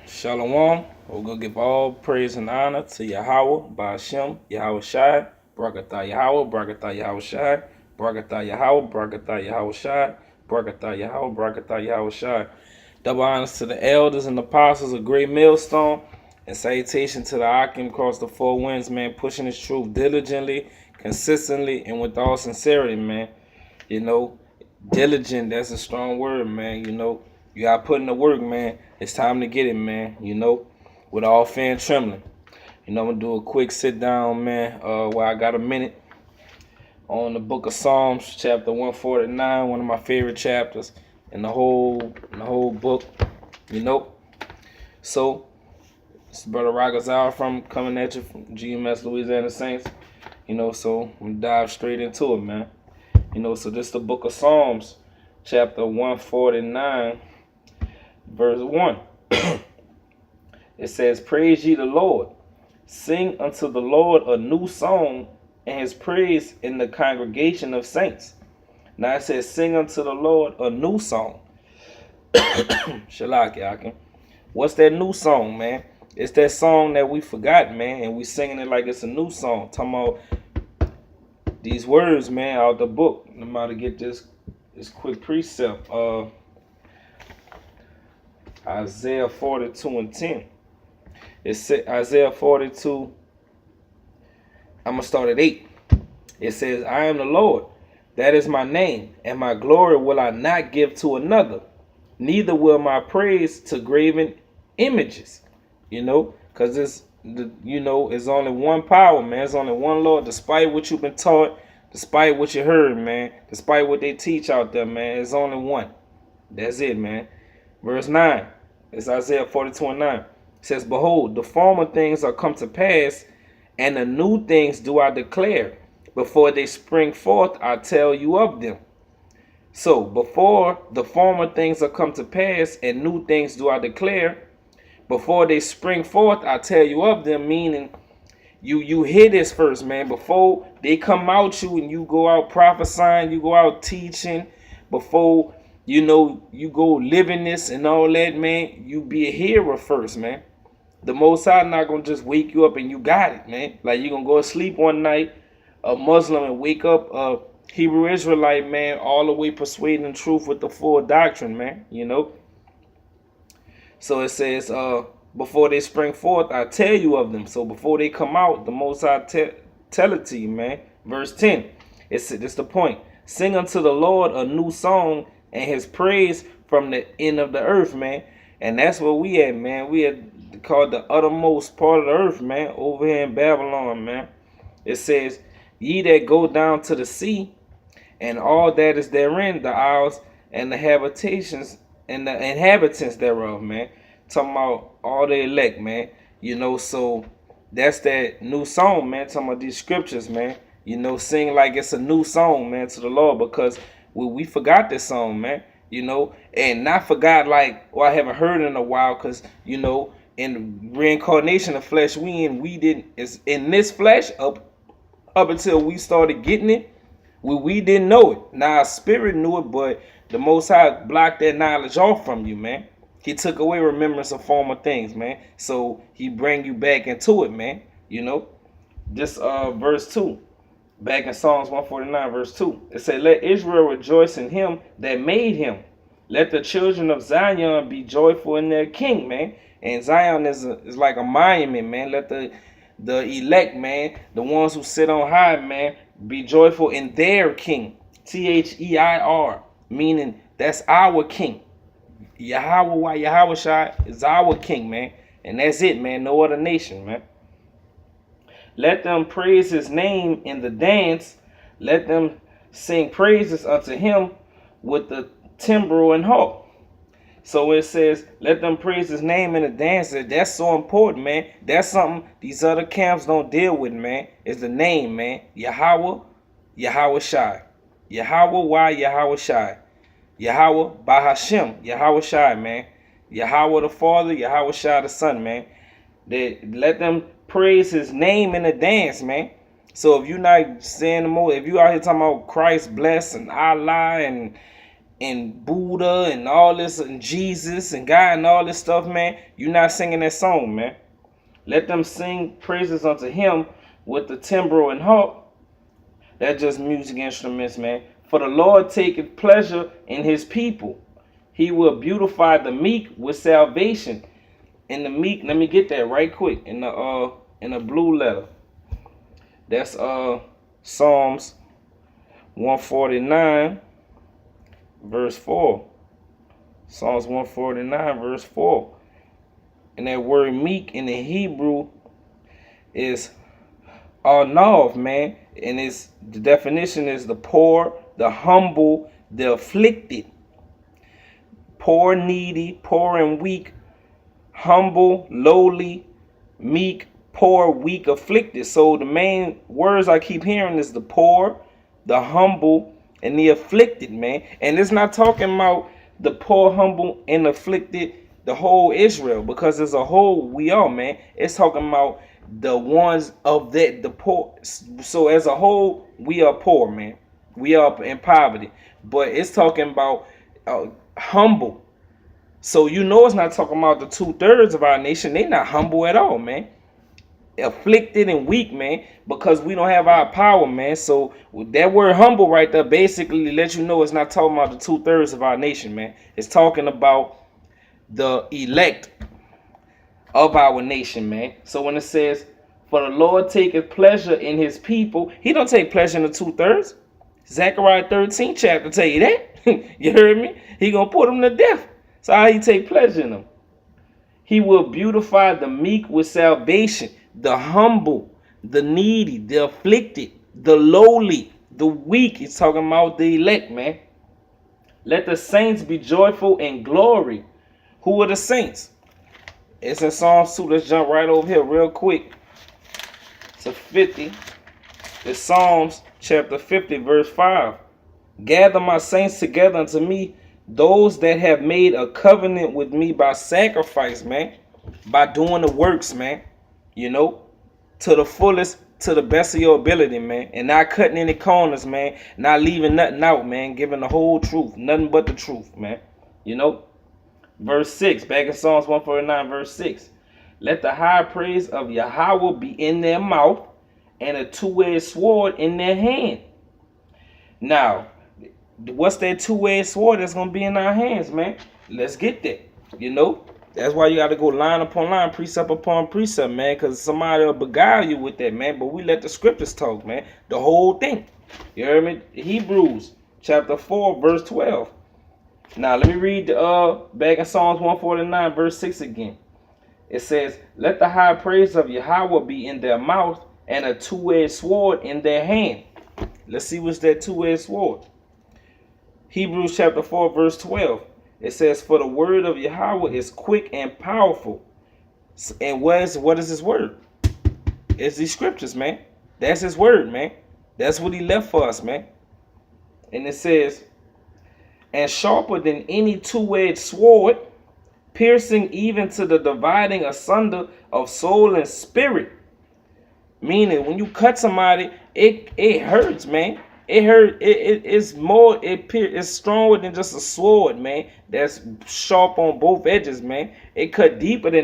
Shalom. We're going to give all praise and honor to Yahweh, Ba'ashem, Yahweh Shai, Barakatah Yahweh, Barakatah Yahweh Shai, Barakatah Yahweh, Barakatah Yahweh Shai, Barakatah Yahweh, Barakatah Yahweh Shai. Double honors to the elders and apostles of Great Millstone, and salutation to the Akim across the four winds, man, pushing his truth diligently, consistently, and with all sincerity, man. You know, diligent, that's a strong word, man. You got to put in the work, man. It's time to get it, man. With all fear and trembling. I'm going to do a quick sit down, man, while I got a minute on the book of Psalms, chapter 149, one of my favorite chapters in the whole book, you know. So, it's Brother Ragazar from coming at you from GMS Louisiana Saints, so I'm going to dive straight into it, man. So this is the book of Psalms, chapter 149, verse 1. It says, "Praise ye the Lord. Sing unto the Lord a new song, and his praise in the congregation of saints." Now it says, sing unto the Lord a new song. Shalak Yakin. What's that new song, man? It's that song that we forgot, man, and we singing it like it's a new song. Talking about these words, man, out the book. I'm about to get this quick precept. Isaiah 42 and 10. It said Isaiah 42. I'm gonna start at 8. It says, "I am the Lord, that is my name, and my glory will I not give to another, neither will my praise to graven images." Because it's only one power, man. It's only one Lord. Despite what you've been taught, despite what you heard, man, despite what they teach out there, man, it's only one. That's it, man. Verse 9, it's Isaiah 42 and 9. It says, "Behold, the former things are come to pass, and the new things do I declare. Before they spring forth, I tell you of them." So, before the former things are come to pass, and new things do I declare, before they spring forth, I tell you of them, meaning you hear this first, man. Before they come out you and you go out prophesying, you go out teaching, before you go living this and all that, man, you be a hearer first, man. The Most High not gonna just wake you up and you got it, man. Like you gonna go to sleep one night, a Muslim, and wake up a Hebrew Israelite, man, all the way persuading the truth with the full doctrine, man. So it says, before they spring forth, I tell you of them. So before they come out, the Most High tell it to you, man. Verse 10, it's the point. "Sing unto the Lord a new song, and his praise from the end of the earth," man. And that's where we at, man. We at called the uttermost part of the earth, man, over here in Babylon, man. It says, "Ye that go down to the sea, and all that is therein, the isles and the habitations and the inhabitants thereof," man. Talking about all the elect, man. So that's that new song, man. Talking about these scriptures, man. Sing like it's a new song, man, to the Lord, because we forgot this song, man. And not forgot like, I haven't heard it in a while, because in reincarnation of flesh we didn't, is in this flesh up until we started getting it. We didn't know it. Now our spirit knew it, but the Most High blocked that knowledge off from you, man. He took away remembrance of former things, man. So he bring you back into it, man. This verse 2, back in Psalms 149, verse 2. It said, "Let Israel rejoice in him that made him. Let the children of Zion be joyful in their king," man. And Zion is like a monument, man. Let the elect, man, the ones who sit on high, man, be joyful in their king. Their, meaning that's our king. Yahweh Shai is our king, man. And that's it, man. No other nation, man. "Let them praise his name in the dance. Let them sing praises unto him with the timbrel and harp." So it says, let them praise his name in the dance. That's so important, man. That's something these other camps don't deal with, man. Is the name, man. Yahweh Shai. Yahweh Shai. Yahweh Bahashem, Yahweh Shai, man. Yahweh the Father, Yahweh Shai the Son, man. Let them praise his name in the dance, man. So if you're not saying the most, if you out here talking about Christ bless and Allah and and Buddha and all this and Jesus and God and all this stuff, man, you're not singing that song, man. Let them sing praises unto him with the timbrel and harp. That's just music instruments, man. For the Lord taketh pleasure in his people. He will beautify the meek with salvation. In the meek, let me get that right quick in the blue letter. That's Psalms 149 verse 4. Psalms 149 verse 4. And that word meek in the Hebrew is arnav, man. And the definition is the poor, the humble, the afflicted. Poor, needy, poor and weak, humble, lowly, meek, poor, weak, afflicted. So the main words I keep hearing is the poor, the humble, and the afflicted, man. And it's not talking about the poor, humble, and afflicted, the whole Israel, because as a whole we are, man. It's talking about the ones of that, the poor. So as a whole we are poor, man. We are in poverty, but it's talking about humble. So you know it's not talking about the 2/3 of our nation. They not humble at all, man. Afflicted and weak, man, because we don't have our power, man. So that word humble right there basically lets you know it's not talking about the 2/3 of our nation, man. It's talking about the elect of our nation, man. So when it says, for the Lord taketh pleasure in his people, he don't take pleasure in the 2/3. Zechariah 13 chapter tell you that. You heard me? He gonna put them to death. So how he take pleasure in them? He will beautify the meek with salvation, the humble, the needy, the afflicted, the lowly, the weak. He's talking about the elect, man. Let the saints be joyful in glory. Who are the saints? It's in Psalms 2. Let's jump right over here real quick to 50. It's Psalms chapter 50, verse 5. Gather my saints together unto me, those that have made a covenant with me by sacrifice, man, by doing the works, man, you know, to the fullest, to the best of your ability, man, and not cutting any corners, man, not leaving nothing out, man, giving the whole truth, nothing but the truth, man, you know. Verse 6, back in Psalms 149, verse 6. Let the high praise of Yahweh be in their mouth and a two-edged sword in their hand. Now, what's that two-edged sword that's going to be in our hands, man? Let's get that, you know. That's why you got to go line upon line, precept upon precept, man, because somebody will beguile you with that, man. But we let the scriptures talk, man, the whole thing. You heard me? Hebrews chapter 4, verse 12. Now, let me read back in Psalms 149, verse 6 again. It says, let the high praise of Yahweh be in their mouth and a two-edged sword in their hand. Let's see what's that two-edged sword. Hebrews chapter 4, verse 12. It says, for the word of Yahweh is quick and powerful. And what is his word? It's these scriptures, man. That's his word, man. That's what he left for us, man. And it says, and sharper than any two-edged sword, piercing even to the dividing asunder of soul and spirit. Meaning, when you cut somebody, it hurts, man. It hurt. It's more. It's stronger than just a sword, man. That's sharp on both edges, man. It cut deeper than that.